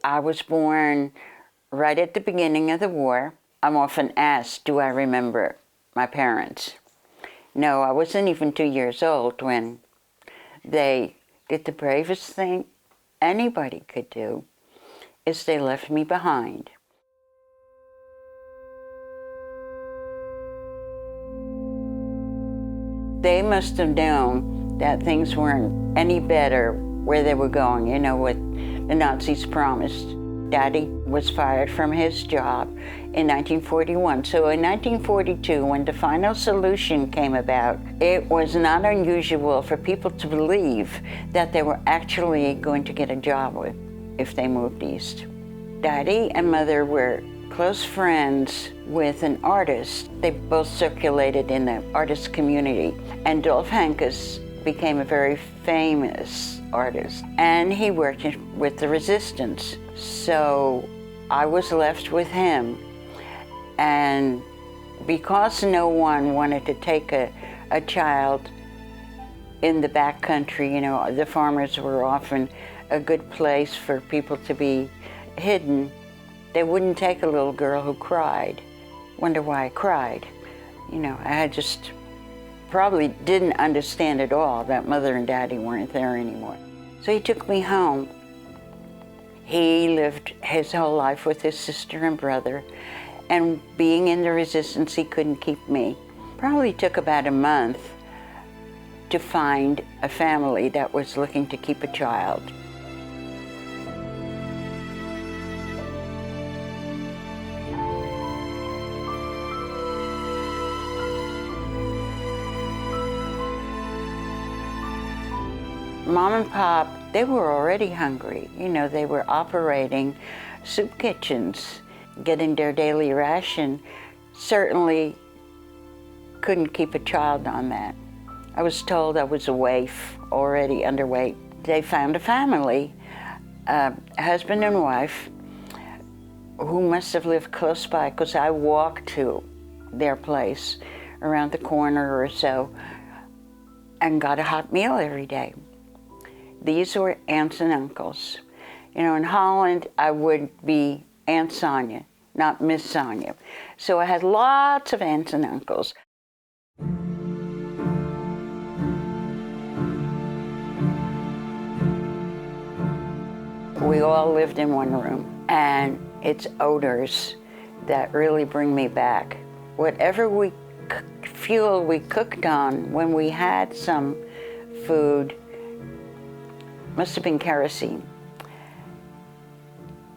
I was born right at the beginning of the war. I'm often asked, do I remember my parents? No, I wasn't even 2 years old when they did the bravest thing anybody could do, is they left me behind. They must have known that things weren't any better where they were going, you know, what the Nazis promised. Daddy was fired from his job in 1941. So in 1942, when the final solution came about, it was not unusual for people to believe that they were actually going to get a job if they moved east. Daddy and Mother were close friends with an artist. They both circulated in the artist community. And Dolph Hankus became a very famous artist. And he worked with the resistance. So I was left with him. And because no one wanted to take a child in the backcountry, you know, the farmers were often a good place for people to be hidden. They wouldn't take a little girl who cried. Wonder why I cried. You know, I just probably didn't understand at all that Mother and Daddy weren't there anymore. So he took me home. He lived his whole life with his sister and brother, and being in the resistance, he couldn't keep me. Probably took about a month to find a family that was looking to keep a child. Mom and Pop, they were already hungry. You know, they were operating soup kitchens, getting their daily ration. Certainly couldn't keep a child on that. I was told I was a waif, already underweight. They found a family, a husband and wife, who must have lived close by, because I walked to their place around the corner or so and got a hot meal every day. These were aunts and uncles. You know, in Holland, I would be Aunt Sonja, not Miss Sonja. So I had lots of aunts and uncles. We all lived in one room, and it's odors that really bring me back. Whatever fuel we cooked on when we had some food must have been kerosene.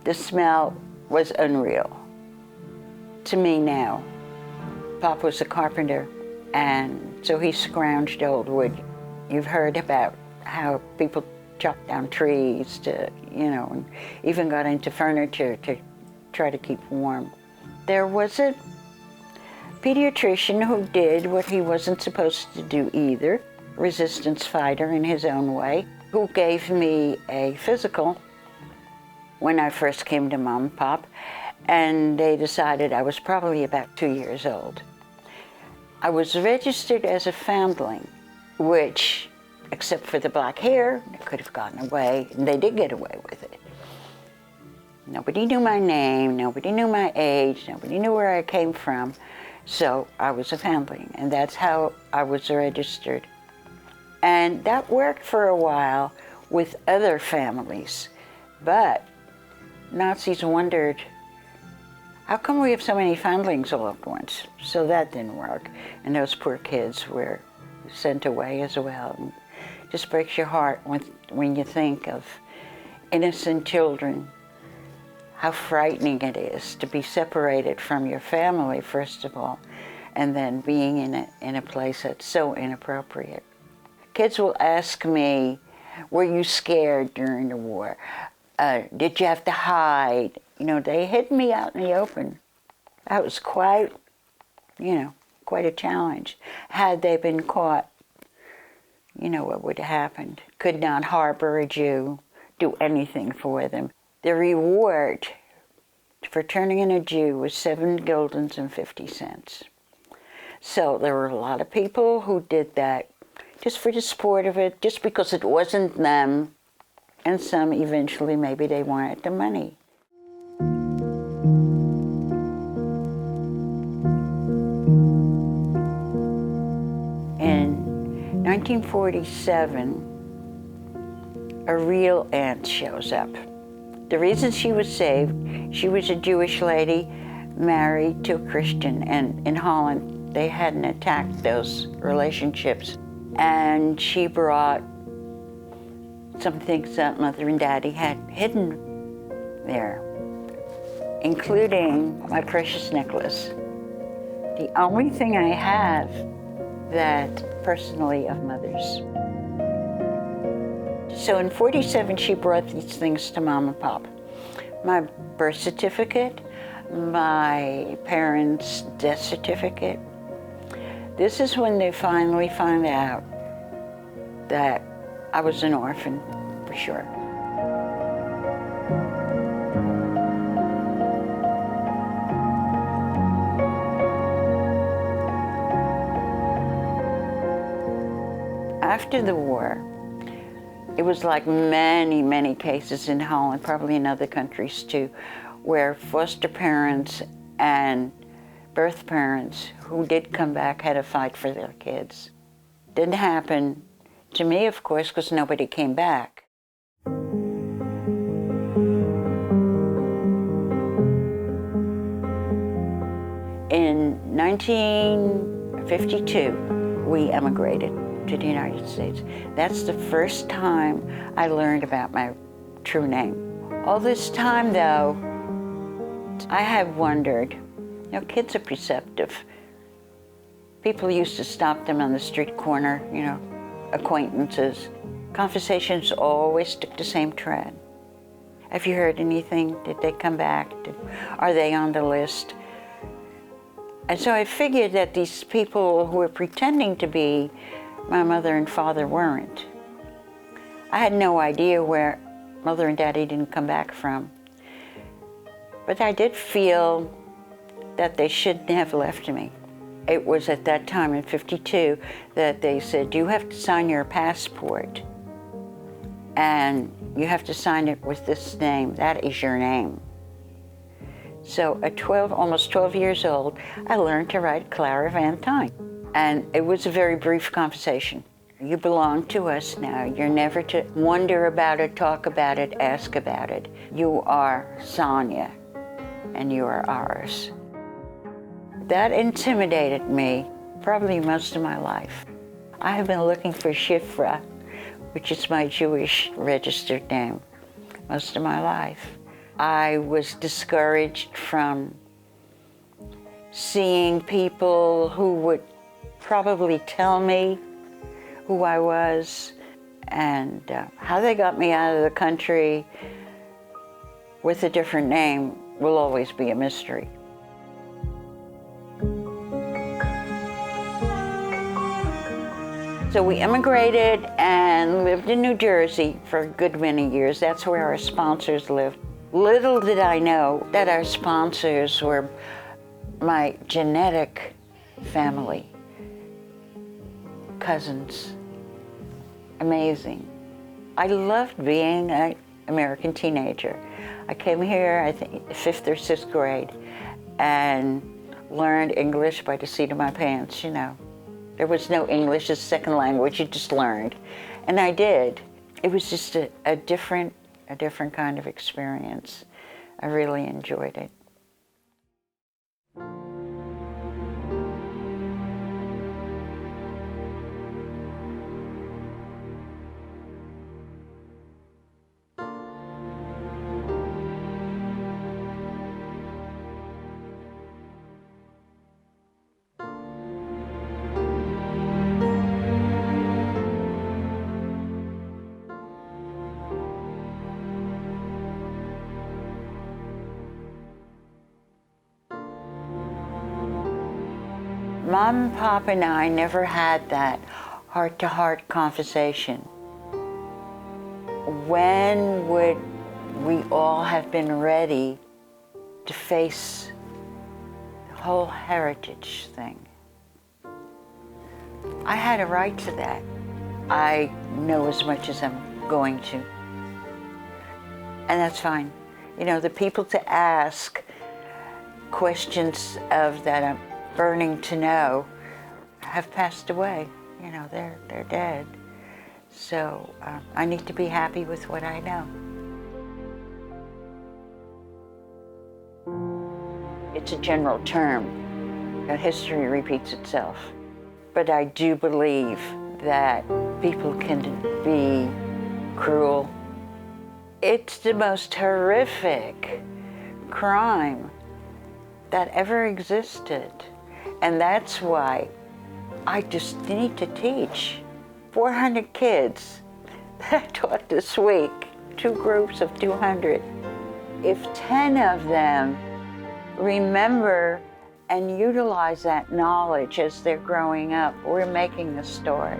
The smell was unreal to me now. Pop was a carpenter, and so he scrounged old wood. You've heard about how people chopped down trees to, you know, and even got into furniture to try to keep warm. There was a pediatrician who did what he wasn't supposed to do either, resistance fighter in his own way, who gave me a physical when I first came to Mom and Pop, and they decided I was probably about 2 years old. I was registered as a foundling, which, except for the black hair, I could have gotten away, and they did get away with it. Nobody knew my name, nobody knew my age, nobody knew where I came from, so I was a foundling, and that's how I was registered. And that worked for a while with other families, but Nazis wondered, how come we have so many foundlings all at once? So that didn't work, and those poor kids were sent away as well. And it just breaks your heart when you think of innocent children, how frightening it is to be separated from your family, first of all, and then being in a place that's so inappropriate. Kids will ask me, were you scared during the war? Did you have to hide? You know, they hid me out in the open. That was quite a challenge. Had they been caught, you know what would have happened. Could not harbor a Jew, do anything for them. The reward for turning in a Jew was 7 guldens and 50 cents. So there were a lot of people who did that just for the sport of it, just because it wasn't them and some eventually maybe they wanted the money. In 1947, a real aunt shows up. The reason she was saved, she was a Jewish lady married to a Christian, and in Holland they hadn't attacked those relationships. And she brought some things that Mother and Daddy had hidden there, including my precious necklace. The only thing I have that personally of Mother's. So in 47, she brought these things to Mom and Pop. My birth certificate, my parents' death certificate. This is when they finally found out that I was an orphan, for sure. After the war, it was like many, many cases in Holland, probably in other countries too, where foster parents and birth parents who did come back had to fight for their kids. Didn't happen to me, of course, because nobody came back. In 1952, we emigrated to the United States. That's the first time I learned about my true name. All this time, though, I have wondered, you know, kids are perceptive. People used to stop them on the street corner, you know, acquaintances. Conversations always took the same thread. Have you heard anything? Did they come back? Are they on the list? And so I figured that these people who were pretending to be my mother and father weren't. I had no idea where Mother and Daddy didn't come back from. But I did feel that they shouldn't have left me. It was at that time in '52 that they said, you have to sign your passport and you have to sign it with this name. That is your name. So at almost 12 years old, I learned to write Clara Van Tine. And it was a very brief conversation. You belong to us now. You're never to wonder about it, talk about it, ask about it. You are Sonja, and you are ours. That intimidated me probably most of my life. I have been looking for Shifra, which is my Jewish registered name, most of my life. I was discouraged from seeing people who would probably tell me who I was, and how they got me out of the country with a different name will always be a mystery. So we immigrated and lived in New Jersey for a good many years. That's where our sponsors lived. Little did I know that our sponsors were my genetic family. Cousins. Amazing. I loved being an American teenager. I came here, I think, 5th or 6th grade, and learned English by the seat of my pants, you know. There was no English as a second language, you just learned. And I did. It was just a different kind of experience. I really enjoyed it. Mom and Pop and I never had that heart-to-heart conversation. When would we all have been ready to face the whole heritage thing? I had a right to that. I know as much as I'm going to. And that's fine. You know, the people to ask questions of that I'm burning to know have passed away. You know, they're dead. So I need to be happy with what I know. It's a general term. History repeats itself. But I do believe that people can be cruel. It's the most horrific crime that ever existed. And that's why I just need to teach 400 kids that I taught this week, 2 groups of 200. If 10 of them remember and utilize that knowledge as they're growing up, we're making a start.